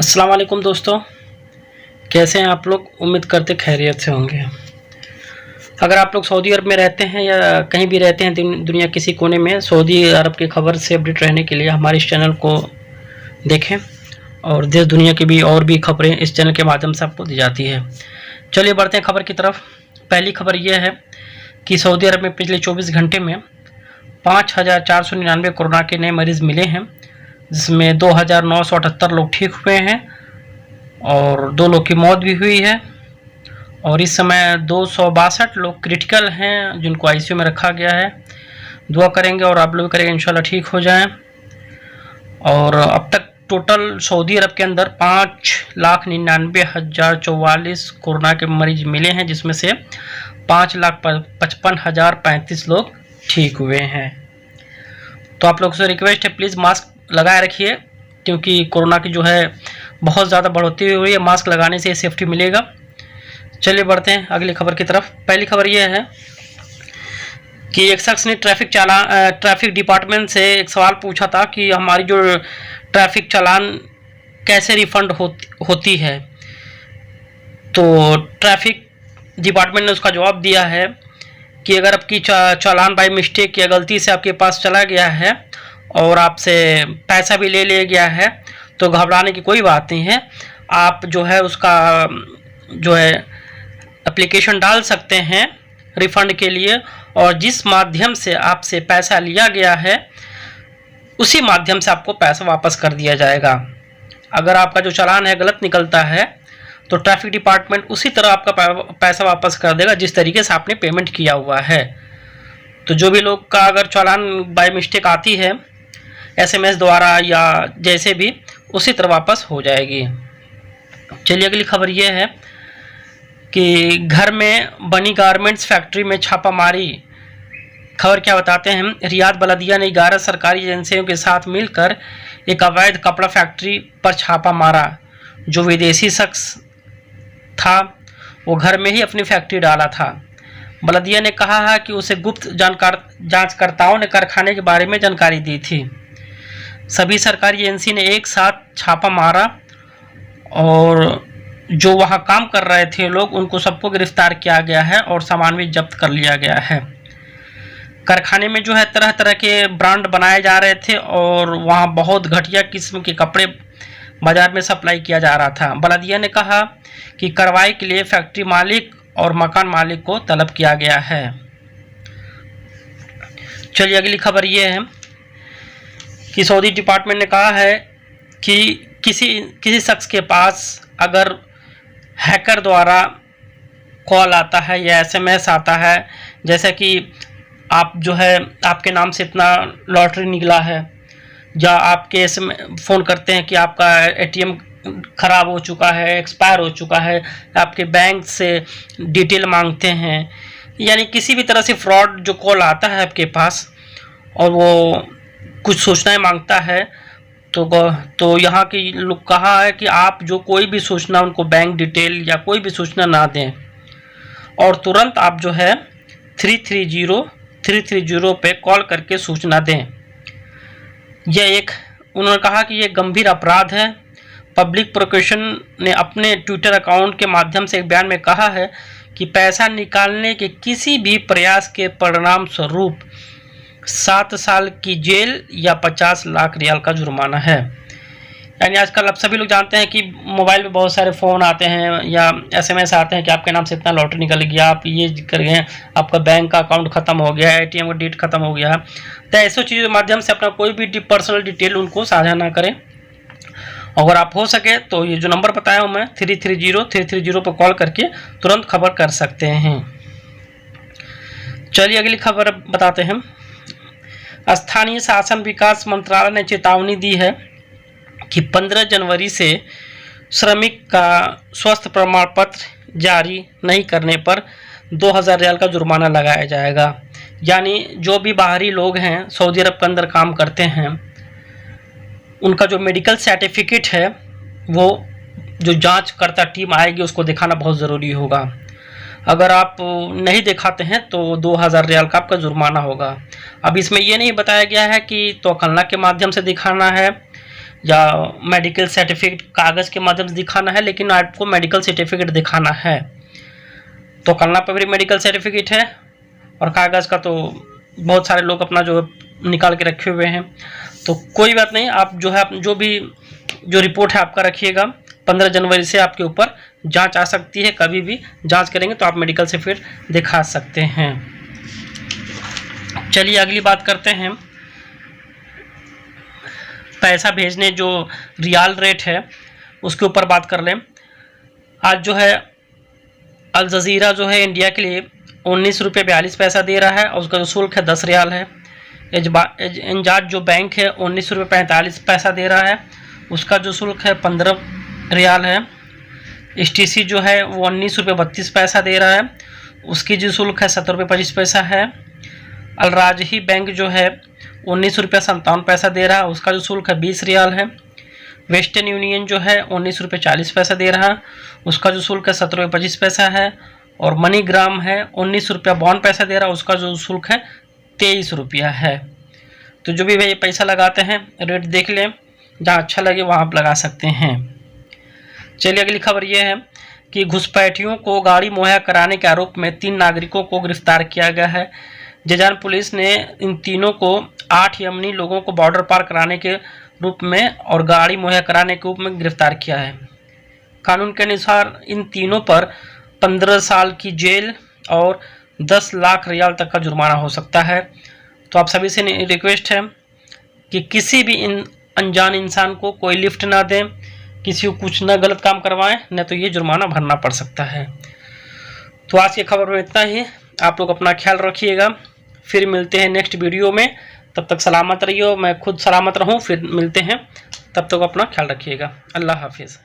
अस्सलाम वालेकुम दोस्तों, कैसे हैं आप लोग। उम्मीद करते खैरियत से होंगे। अगर आप लोग सऊदी अरब में रहते हैं या कहीं भी रहते हैं दुनिया किसी कोने में, सऊदी अरब की खबर से अपडेट रहने के लिए हमारे इस चैनल को देखें और देश दुनिया की भी और भी खबरें इस चैनल के माध्यम से आपको दी जाती है। चलिए बढ़ते हैं खबर की तरफ। पहली खबर यह है कि सऊदी अरब में पिछले 24 घंटे में 5,499 कोरोना के नए मरीज़ मिले हैं, जिसमें 2,978 लोग ठीक हुए हैं और 2 लोग की मौत भी हुई है। और इस समय 262 लोग क्रिटिकल हैं जिनको आईसीयू में रखा गया है। दुआ करेंगे और आप लोग करेंगे इंशाल्लाह ठीक हो जाएं। और अब तक टोटल सऊदी अरब के अंदर 5,99,044 कोरोना के मरीज मिले हैं, जिसमें से 5,55,035 लोग ठीक हुए हैं। तो आप लोग से रिक्वेस्ट है, प्लीज़ मास्क लगाए रखिए, क्योंकि कोरोना की जो है बहुत ज़्यादा बढ़ोतरी हो रही है। मास्क लगाने से सेफ्टी मिलेगा। चलिए बढ़ते हैं अगली खबर की तरफ। पहली खबर यह है कि एक शख्स ने ट्रैफिक डिपार्टमेंट से एक सवाल पूछा था कि हमारी जो ट्रैफिक चालान कैसे रिफंड होती है। तो ट्रैफिक डिपार्टमेंट ने उसका जवाब दिया है कि अगर आपकी चालान बाय मिस्टेक या गलती से आपके पास चला गया है और आपसे पैसा भी ले लिया गया है, तो घबराने की कोई बात नहीं है। आप जो है उसका जो है एप्लीकेशन डाल सकते हैं रिफ़ंड के लिए, और जिस माध्यम से आपसे पैसा लिया गया है उसी माध्यम से आपको पैसा वापस कर दिया जाएगा। अगर आपका जो चालान है गलत निकलता है तो ट्रैफिक डिपार्टमेंट उसी तरह आपका पैसा वापस कर देगा जिस तरीके से आपने पेमेंट किया हुआ है। तो जो भी लोग का अगर चालान बाय मिस्टेक आती है SMS द्वारा या जैसे भी, उसी तरह वापस हो जाएगी। चलिए अगली खबर यह है कि घर में बनी गारमेंट्स फैक्ट्री में छापामारी। खबर क्या बताते हैं। रियाद बलदिया ने 11 सरकारी एजेंसियों के साथ मिलकर एक अवैध कपड़ा फैक्ट्री पर छापा मारा। जो विदेशी शख्स था वो घर में ही अपनी फैक्ट्री डाला था। बलदिया ने कहा है कि उसे गुप्त जांचकर्ताओं ने कारखाने के बारे में जानकारी दी थी। सभी सरकारी एजेंसी ने एक साथ छापा मारा और जो वहां काम कर रहे थे लोग, उनको सबको गिरफ्तार किया गया है और सामान भी जब्त कर लिया गया है। कारखाने में जो है तरह तरह के ब्रांड बनाए जा रहे थे और वहां बहुत घटिया किस्म के कपड़े बाजार में सप्लाई किया जा रहा था। बलदिया ने कहा कि कार्रवाई के लिए फैक्ट्री मालिक और मकान मालिक को तलब किया गया है। चलिए अगली खबर यह है कि सऊदी डिपार्टमेंट ने कहा है कि किसी शख्स के पास अगर हैकर द्वारा कॉल आता है या SMS आता है, जैसे कि आप जो है आपके नाम से इतना लॉटरी निकला है, या आपके फ़ोन करते हैं कि आपका ATM ख़राब हो चुका है, एक्सपायर हो चुका है, आपके बैंक से डिटेल मांगते हैं, यानी किसी भी तरह से फ्रॉड जो कॉल आता है आपके पास और वो कुछ सूचनाएं मांगता है, तो यहाँ की लोग कहा है कि आप जो कोई भी सूचना उनको बैंक डिटेल या कोई भी सूचना ना दें और तुरंत आप जो है 330 पे कॉल करके सूचना दें। उन्होंने कहा कि यह गंभीर अपराध है। पब्लिक प्रोसिक्यूशन ने अपने ट्विटर अकाउंट के माध्यम से एक बयान में कहा है कि पैसा निकालने के किसी भी प्रयास के परिणाम स्वरूप 7 साल की जेल या 50 लाख रियाल का जुर्माना है। यानी आजकल आप सभी लोग जानते हैं कि मोबाइल पे बहुत सारे फ़ोन आते हैं या SMS आते हैं कि आपके नाम से इतना लॉटरी निकल गया, आप ये कर गए, आपका बैंक का अकाउंट ख़त्म हो गया, ATM का डेट ख़त्म हो गया। तो ऐसे चीज़ों के माध्यम से अपना कोई भी पर्सनल डिटेल उनको साझा ना करें। अगर आप हो सके तो ये जो नंबर बताया हूँ मैं 330 पर कॉल करके तुरंत खबर कर सकते हैं। चलिए अगली खबर बताते हैं। स्थानीय शासन विकास मंत्रालय ने चेतावनी दी है कि 15 जनवरी से श्रमिक का स्वास्थ्य प्रमाण पत्र जारी नहीं करने पर 2,000 रियाल का जुर्माना लगाया जाएगा। यानी जो भी बाहरी लोग हैं सऊदी अरब के अंदर काम करते हैं, उनका जो मेडिकल सर्टिफिकेट है वो जो जांचकर्ता टीम आएगी उसको दिखाना बहुत ज़रूरी होगा। अगर आप नहीं दिखाते हैं तो 2,000 रियाल का आपका जुर्माना होगा। अब इसमें ये नहीं बताया गया है कि तवक्लना के माध्यम से दिखाना है या मेडिकल सर्टिफिकेट कागज़ के माध्यम से दिखाना है, लेकिन आपको मेडिकल सर्टिफिकेट दिखाना है। तो कलना पर भी मेडिकल सर्टिफिकेट है और कागज़ का तो बहुत सारे लोग अपना जो निकाल के रखे हुए हैं। तो कोई बात नहीं, आप जो है जो रिपोर्ट है आपका रखिएगा। 15 जनवरी से आपके ऊपर जांच आ सकती है, कभी भी जांच करेंगे तो आप मेडिकल सर्टिफिकेट दिखा सकते हैं। चलिए अगली बात करते हैं, पैसा भेजने जो रियाल रेट है उसके ऊपर बात कर लें। आज जो है अल जज़ीरा जो है इंडिया के लिए 19 रुपये 42 पैसा दे रहा है और उसका जो शुल्क है 10 रियाल है। इंजाज जो बैंक है 19 रुपये 45 पैसा दे रहा है, उसका जो शुल्क है 15 रियाल है। STC जो है वो 19 रुपये 32 पैसा दे रहा है, उसकी जो शुल्क है 70 रुपये 25 पैसा है। अल राजही बैंक जो है 19 रुपये 57 पैसा दे रहा है, उसका जो शुल्क है 20 रियाल है। वेस्टर्न यूनियन जो है 19 रुपये 40 पैसा दे रहा है, उसका जो शुल्क है 70 रुपये 25 पैसा है। और मनीग्राम है 19 रुपया 52 पैसा दे रहा है, उसका जो शुल्क है 23 रुपया है। तो जो भी भाई पैसा लगाते हैं रेट देख लें, जहाँ अच्छा लगे वहाँ आप लगा सकते हैं। चलिए अगली खबर ये है कि घुसपैठियों को गाड़ी मुहैया कराने के आरोप में 3 नागरिकों को गिरफ्तार किया गया है। जजान पुलिस ने इन तीनों को 8 यमनी लोगों को बॉर्डर पार कराने के रूप में और गाड़ी मुहैया कराने के रूप में गिरफ्तार किया है। कानून के अनुसार इन तीनों पर 15 साल की जेल और 10 लाख रियाल तक का जुर्माना हो सकता है। तो आप सभी से रिक्वेस्ट है कि किसी भी अनजान इंसान को कोई लिफ्ट ना दें, किसी को कुछ ना गलत काम करवाएं, न तो ये जुर्माना भरना पड़ सकता है। तो आज की खबर में इतना ही। आप लोग अपना ख्याल रखिएगा, फिर मिलते हैं नेक्स्ट वीडियो में। तब तक सलामत रहिए, मैं खुद सलामत रहूं, फिर मिलते हैं। तब तक अपना ख्याल रखिएगा। अल्लाह हाफिज़।